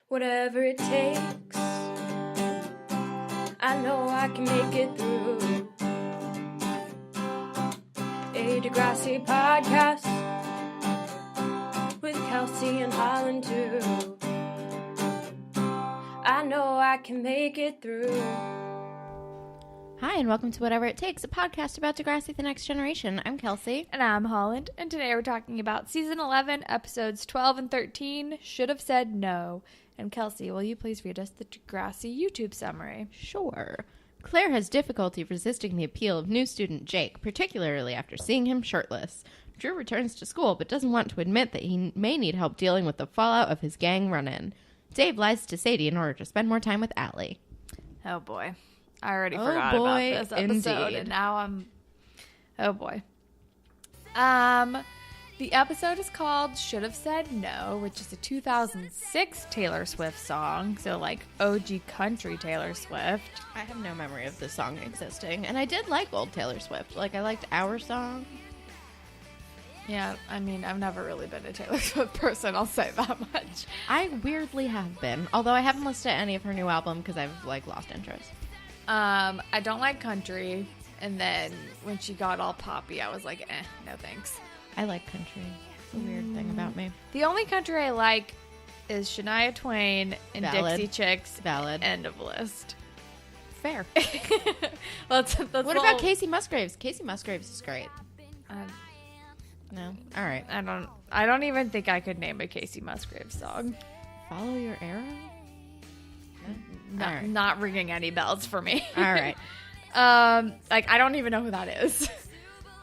Whatever it takes, I know I can make it through. A Degrassi podcast with Kelsey and Holland too. I know I can make it through. Hi, and welcome to Whatever It Takes, a podcast about Degrassi: The Next Generation. I'm Kelsey. And I'm Holland, and today we're talking about Season 11, Episodes 12 and 13, Should Have Said No. And Kelsey, will you please read us the Degrassi YouTube summary? Sure. Claire has difficulty resisting the appeal of new student Jake, particularly after seeing him shirtless. Drew returns to school, but doesn't want to admit that he may need help dealing with the fallout of his gang run-in. Dave lies to Sadie in order to spend more time with Allie. Oh, boy. I already forgot about this episode, indeed. and now I'm... Oh, boy. The episode is called Should Have Said No, which is a 2006 Taylor Swift song, so like OG country Taylor Swift. I have no memory of this song existing, and I did like old Taylor Swift. Like, I liked Our Song. Yeah, I mean, I've never really been a Taylor Swift person, I'll say that much. I weirdly have been, although I haven't listened to any of her new album because I've, like, lost interest. I don't like country, and then when she got all poppy, I was like, no thanks. I like country. It's a weird thing about me. The only country I like is Shania Twain and Valid. Dixie Chicks. Valid. End of list. Fair. That's What about Casey Musgraves? Casey Musgraves is great. No? All right. I don't even think I could name a Casey Musgraves song. Follow Your Arrow? No, All right. Not ringing any bells for me. All right. Like, I don't even know who that is.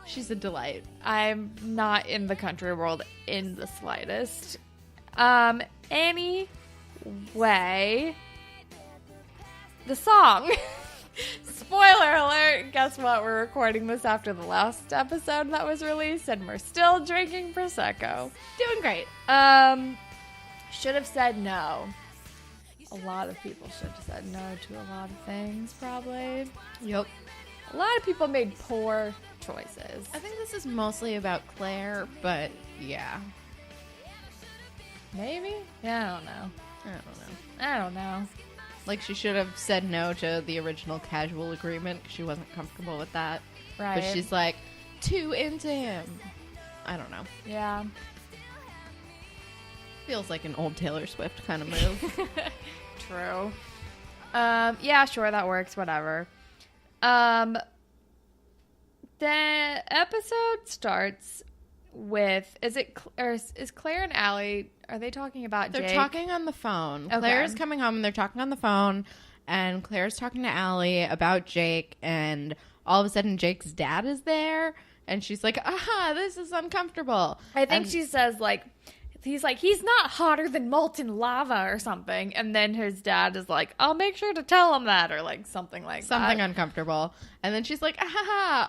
She's a delight. I'm not in the country world in the slightest. Anyway, the song. Spoiler alert, guess what? We're recording this after the last episode that was released, and we're still drinking Prosecco. Doing great. Should have said no. A lot of people should have said no to a lot of things, probably. Yep. A lot of people made poor choices. I think this is mostly about Claire, but yeah. Maybe? Yeah, I don't know. Like, she should have said no to the original casual agreement because she wasn't comfortable with that. Right. But she's like, too into him. I don't know. Yeah. Feels like an old Taylor Swift kind of move. True. Yeah, sure, that works, whatever. The episode starts with, is Claire and Allie, are they talking about Jake? They're talking on the phone. Okay. Claire's coming home and they're talking on the phone, and Claire's talking to Allie about Jake, and all of a sudden Jake's dad is there, and she's like, this is uncomfortable. I think she says, like, he's not hotter than molten lava or something. And then his dad is like, I'll make sure to tell him that, or like something like Something that. uncomfortable. And then she's like,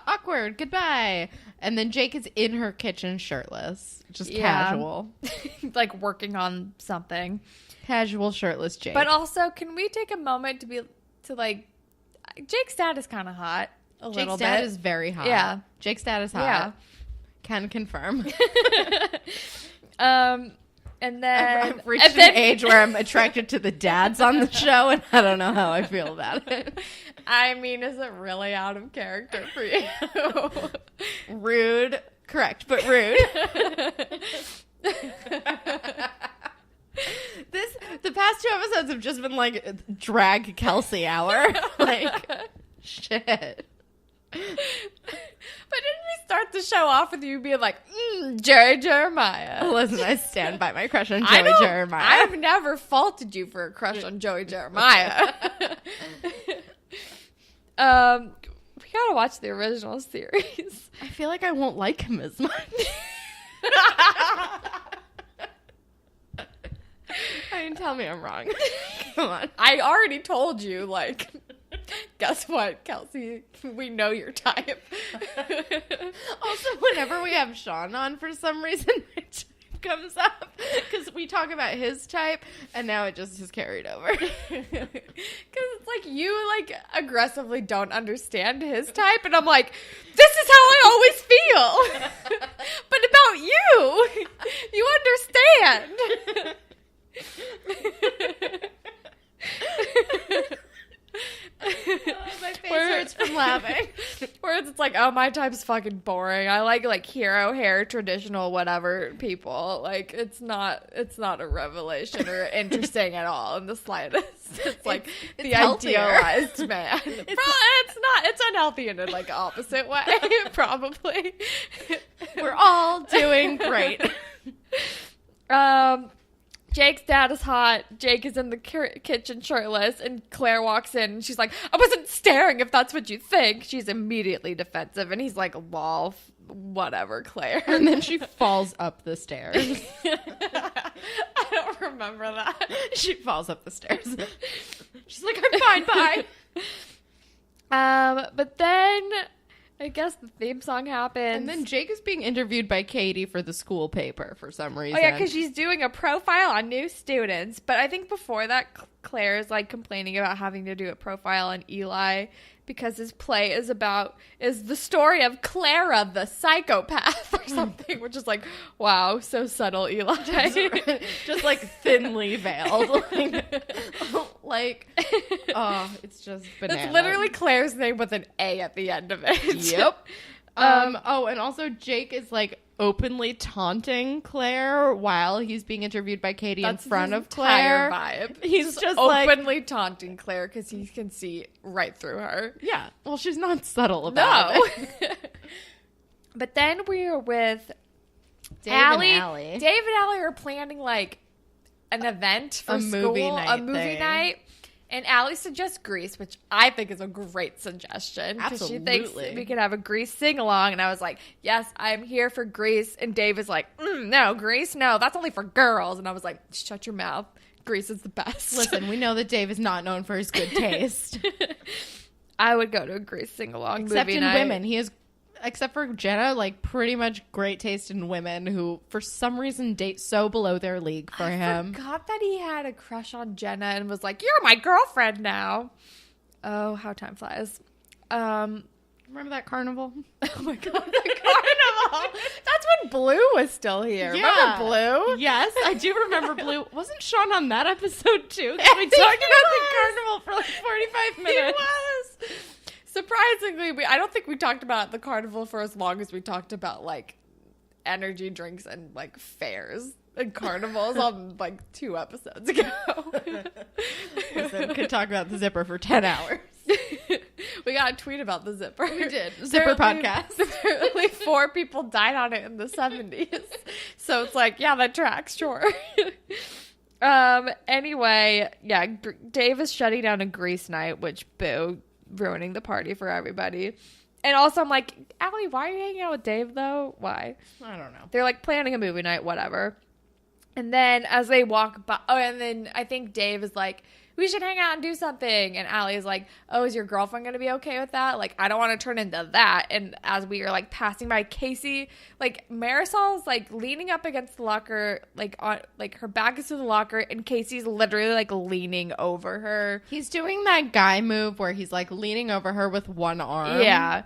awkward, goodbye. And then Jake is in her kitchen shirtless. Just casual. Like working on something. Casual shirtless Jake. But also, can we take a moment Jake's dad is kind of hot. A little bit. Jake's dad is very hot. Yeah. Jake's dad is hot. Yeah. Can confirm. And then I've reached an age where I'm attracted to the dads on the show, and I don't know how I feel about it. I mean, is it really out of character for you? Rude. Correct, but rude. The past two episodes have just been like drag Kelsey hour. Like, shit. But didn't we start the show off with you being like, Joey Jeremiah? Listen, I stand by my crush on Joey Jeremiah. I've never faulted you for a crush on Joey Jeremiah. We gotta watch the original series. I feel like I won't like him as much. I mean, tell me I'm wrong. Come on. I already told you, like, guess what, Kelsey? We know your type. Also, whenever we have Sean on, for some reason, my type comes up because we talk about his type, and now it just is carried over. Because it's like you, like, aggressively don't understand his type, and I'm like, this is how I always feel. But about you, you understand. I'm laughing. Whereas it's like, oh, my type's fucking boring. I like hero hair, traditional whatever people. Like it's not a revelation or interesting at all in the slightest. It's like it's the healthier. idealized man. It's not. It's unhealthy in a like opposite way, probably. We're all doing great. Jake's dad is hot. Jake is in the kitchen shirtless, and Claire walks in, and she's like, I wasn't staring, if that's what you think. She's immediately defensive, and he's like, lol, whatever, Claire. And then she falls up the stairs. I don't remember that. She falls up the stairs. She's like, I'm fine, bye. But then I guess the theme song happens. And then Jake is being interviewed by Katie for the school paper for some reason. Oh, yeah, because she's doing a profile on new students. But I think before that, Claire is, like, complaining about having to do a profile on Eli because his play is the story of Clara the psychopath or something, which is like, wow, so subtle, Eli. Just like, thinly veiled. Like, oh, it's just bananas. That's literally Claire's name with an A at the end of it. Yep. And also Jake is like openly taunting Claire while he's being interviewed by Katie in front of Claire. Vibe. He's just openly taunting Claire because he can see right through her. Yeah. Well, she's not subtle about it. But then we're with Dave and Allie. Dave and Allie are planning like an event for school, a movie night. And Allie suggests Grease, which I think is a great suggestion. Because she thinks we could have a Grease sing-along. And I was like, yes, I'm here for Grease. And Dave is like, no, Grease, no, that's only for girls. And I was like, shut your mouth. Grease is the best. Listen, we know that Dave is not known for his good taste. I would go to a Grease sing-along Except movie in night. women. He is, except for Jenna, like pretty much great taste in women who, for some reason, date so below their league for him. I forgot that he had a crush on Jenna and was like, you're my girlfriend now. Oh, how time flies. Remember that carnival? Oh my god, the carnival. That's when Blue was still here. Yeah. Remember Blue? Yes, I do remember Blue. Wasn't Sean on that episode too? We talked about the carnival for like 45 minutes. He was. Surprisingly, I don't think we talked about the carnival for as long as we talked about like energy drinks and like fairs and carnivals on like 2 episodes ago. Listen, could talk about the zipper for 10 hours. We got a tweet about the zipper. We did. Zipper podcast. Apparently 4 people died on it in the 70s. So it's like, yeah, that tracks, sure. Anyway, yeah, Dave is shutting down a Grease night, which, boo, ruining the party for everybody. And also I'm like, Allie, why are you hanging out with Dave though? Why? I don't know. They're like planning a movie night, whatever. And then as they walk by, and then I think Dave is like, we should hang out and do something. And Allie is like, oh, is your girlfriend going to be okay with that? Like, I don't want to turn into that. And as we are like passing by Casey, like Marisol's like leaning up against the locker, like on like her back is to the locker, and Casey's literally like leaning over her. He's doing that guy move where he's like leaning over her with one arm. Yeah.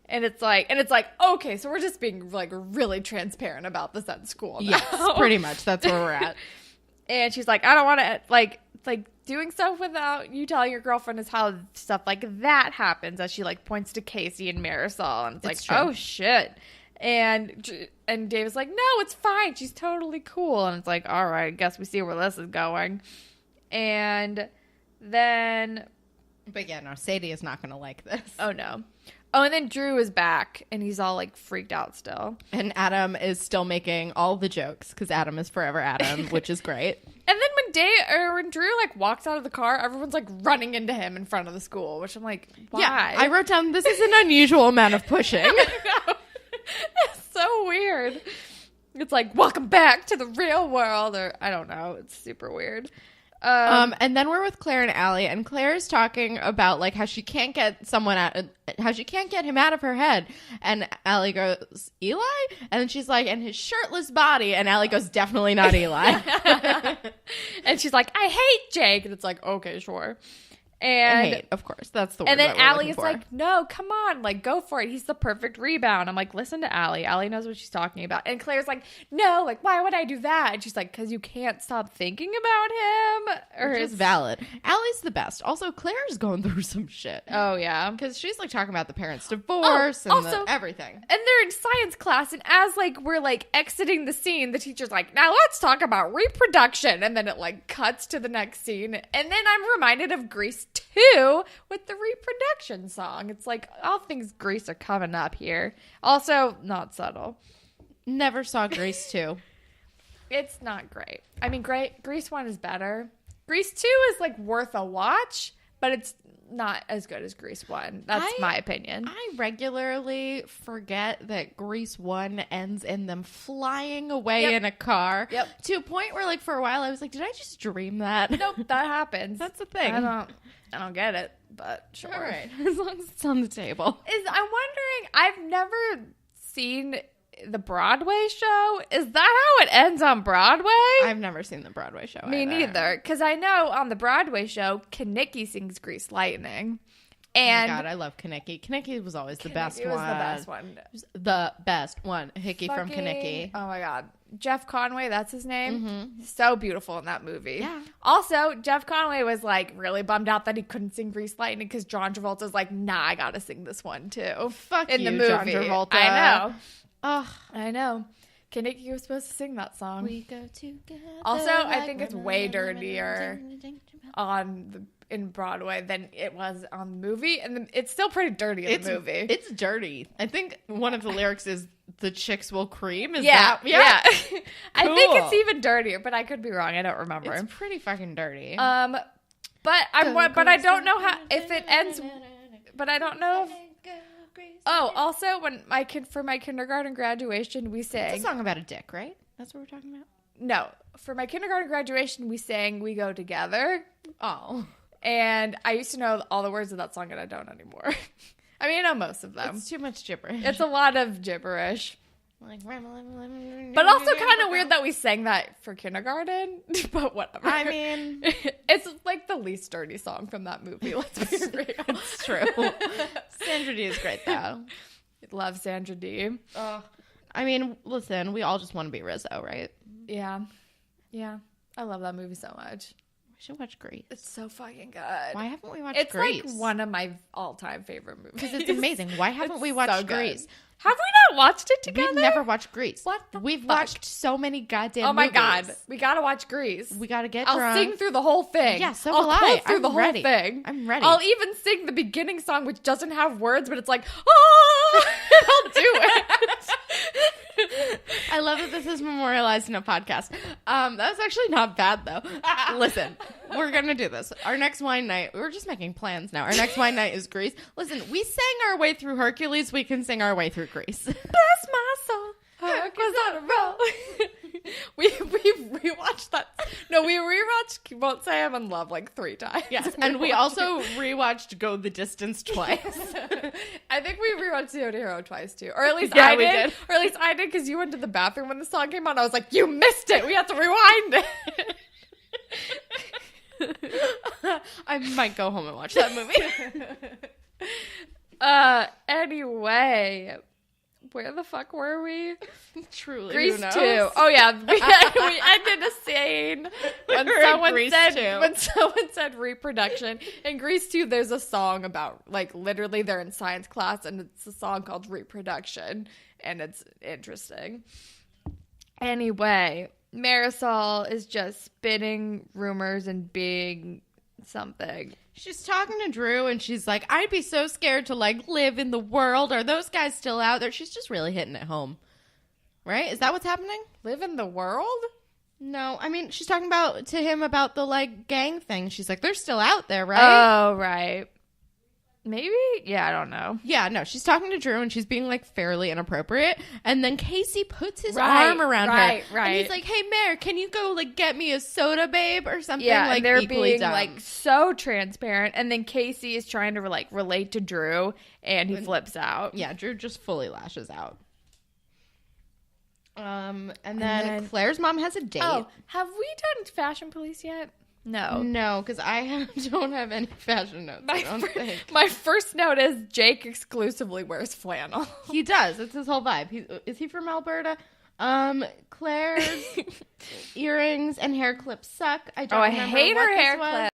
And it's like, okay, so we're just being like really transparent about this at school now. Yes, pretty much. That's where we're at. And she's like, I don't want to like doing stuff without you telling your girlfriend is how stuff like that happens, as she like points to Casey and Marisol, and it's like, true. oh shit. And Dave is like, no, it's fine. She's totally cool. And it's like, all right, I guess we see where this is going. And then, But yeah, no, Sadie is not going to like this. oh no. Oh, and then Drew is back, and he's all, like, freaked out still. And Adam is still making all the jokes, because Adam is forever Adam, which is great. And then when Drew, like, walks out of the car, everyone's, like, running into him in front of the school, which I'm like, why? Yeah, I wrote down, this is an unusual amount of pushing. I know. It's so weird. It's like, welcome back to the real world, or I don't know. It's super weird. And then we're with Claire and Allie, and Claire is talking about like how she can't get him out of her head, and Allie goes, Eli? And then she's like, and his shirtless body, and Allie goes, definitely not Eli. And she's like, I hate Jake, and it's like, okay, sure. And hate, of course. That's the word. And then that we're Allie looking is for. like, no, come on, like, go for it. He's the perfect rebound. I'm like, listen to Allie. Allie knows what she's talking about. And Claire's like, no, like, why would I do that? And she's like, because you can't stop thinking about him. Or Which is valid. Allie's the best. Also, Claire's going through some shit. Oh, yeah. Because she's, like, talking about the parents' divorce and also, everything. And they're in science class, and as, like, we're, like, exiting the scene, the teacher's like, now let's talk about reproduction. And then it, like, cuts to the next scene. And then I'm reminded of Grease 2 with the reproduction song. It's like all things Grease are coming up here. Also, not subtle. Never saw Grease 2. It's not great. I mean, Grease 1 is better. Grease 2 is like worth a watch, but it's not as good as Grease 1. That's my opinion. I regularly forget that Grease 1 ends in them flying away in a car. Yep. To a point where, like, for a while I was like, did I just dream that? Nope, that happens. That's the thing. I don't get it, but sure. All right. As long as it's on the table. I'm wondering, I've never seen the Broadway show. Is that how it ends on Broadway? I've never seen the Broadway show Me either. neither. Because I know on the Broadway show, Kenickie sings Grease Lightning. And oh my God, I love Kenickie. Kenickie was always the best Kenickie was one. the best one. It was the best one. Hickey from Fucking- Kenickie. Oh my God. Jeff Conway, that's his name. So beautiful in that movie. Yeah. Also, Jeff Conway was like really bummed out that he couldn't sing Grease Lightning because John Travolta's like, nah, I gotta sing this one too. Fuck in you, the movie. John Travolta. I know. Ugh. I know. Kenickie was supposed to sing that song. We go together. Also, I think it's way dirtier in Broadway than it was on the movie, and it's still pretty dirty in the movie. It's dirty. I think one of the lyrics is "the chicks will cream." Is Yeah. that? I think Cool. it's even dirtier, but I could be wrong. I don't remember. It's pretty fucking dirty. But I don't know how if it ends. But I don't know. Oh, also, for my kindergarten graduation, we sang. It's a song about a dick, right? That's what we're talking about. No, for my kindergarten graduation, we sang "We Go Together." Oh, And I used to know all the words of that song, and I don't anymore. I mean, I know most of them. it's too much gibberish. It's a lot of gibberish. Like, But also kind of weird that we sang that for kindergarten. But whatever. I mean, it's like the least dirty song from that movie. Let's be real. it's true. Sandra D is great, though. Love Sandra D. I mean, listen, we all just want to be Rizzo, right? Yeah. Yeah. I love that movie so much. We should watch Grease. It's so fucking good. Why haven't we watched It's Grease? like one of my all-time favorite movies. Because it's amazing. Why haven't we watched so good. Grease? Have we not watched it together? We've never watched Grease. What the We've fuck? watched so many goddamn Oh my movies. God. We gotta watch Grease. We gotta get I'll drunk. sing through the whole thing. Yeah, so I'll will I. quote through I'm the whole ready. thing. I'm ready. I'll even sing the beginning song, which doesn't have words, but it's like, oh, I'll do it. I love that this is memorialized in a podcast. That's actually not bad, though. Listen, we're going to do this. Our next wine night, we're just making plans now. Our next wine night is Grease. Listen, we sang our way through Hercules. We can sing our way through Grease. Bless my soul. Hercules on a roll. we rewatched that. No, we rewatched Won't Say I'm in Love like 3 times. Yes, and we also rewatched Go the Distance twice. I think we rewatched Zero to Hero twice too, or at least Yeah, I we did. did. Or at least I did because you went to the bathroom when the song came on. I was like, you missed it. We have to rewind it. I might go home and watch that movie. Anyway, where the fuck were we? Truly, Grease who knows? 2. Oh yeah, we ended a scene when We're in Grease 2. someone said reproduction. In Grease 2, there's a song about like literally they're in science class and it's a song called Reproduction, and it's interesting. Anyway, Marisol is just spinning rumors and being something. She's talking to Drew and she's like, I'd be so scared to like live in the world. Are those guys still out there? She's just really hitting it home. Right? Is that what's happening? Live in the world? No. I mean, she's talking to him about the like gang thing. She's like, they're still out there, right? Oh, right. Maybe? Yeah, I don't know. Yeah, no. She's talking to Drew and she's being like fairly inappropriate. And then Casey puts his Right, arm around her. right. And he's like, hey, Mare, can you go like get me a soda, babe? Or something Yeah, like and they're equally being dumb. like so transparent, and then Casey is trying to like relate to Drew, and he flips out. Yeah, Drew just fully lashes out. And then Claire's mom has a date. Oh, have we done Fashion Police yet? No, because I don't have any fashion notes, I don't think. My first note is Jake exclusively wears flannel. He does. It's his whole vibe. Is he from Alberta? Claire's earrings and hair clips suck. I don't remember hate what her this hair was. clip.